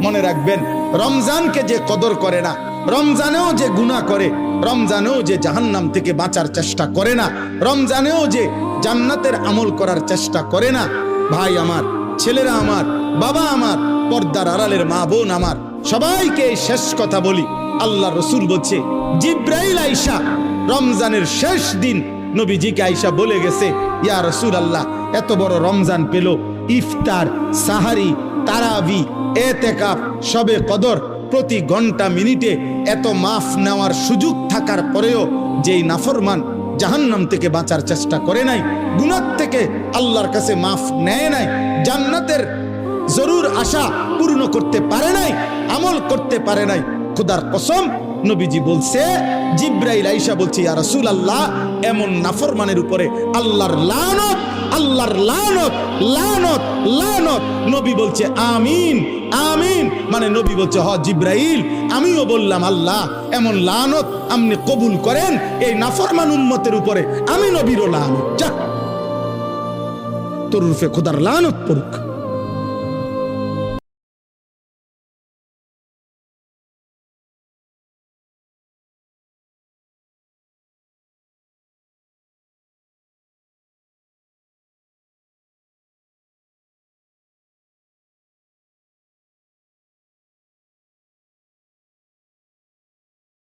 মনে রাখবেন, রমজানকে যে কদর করে না, রমজানেও যে গুনাহ করে, রমজানেও যে জাহান্নাম থেকে বাঁচার চেষ্টা করে না, রমজানেও যে জান্নাতের আমল করার চেষ্টা করে না, ভাই আমার, ছেলেরা আমার, বাবা আমার, পর্দার আড়ালের মা বোন আমার, সবাইকে শেষ কথা বলি। আল্লাহ রসুল বলছে, জিব্রাইল আইসা রমজানের শেষ দিন নবীজিকে আইসা বলে গেছে, ইয়া রাসূলুল্লাহ, এত বড় রমজান পেল, ইফতার, সাহারি, তারাবি, এতেকাফ, শবে কদর, প্রতি ঘন্টা মিনিটে এত মাফ নেওয়ার সুযোগ থাকার পরেও যেই নাফরমান জাহান্নাম থেকে বাঁচার চেষ্টা করে নাই, গুনাহ থেকে আল্লাহর কাছে মাফ নেয় নাই, জান্নাতের জরুর আশা পূর্ণ করতে পারে নাই, আমল করতে পারে নাই, খোদার কসম নবীজি বলছে, জিব্রাইল আইসা বলছে, ইয়া রাসূলুল্লাহ, এমন নাফরমানের উপরে আল্লাহর লানত, আল্লাহর লানত, লানত, লানত। নবী বলছে আমিন, আমিন। মানে নবী বলছে, হ জিব্রাইল, আমিও বললাম আল্লাহ এমন লানত আপনি কবুল করেন এই নাফরমান উম্মতের উপরে, আমি নবীরও লানত, যা তোর রূপে খোদার লানত পড়ুক।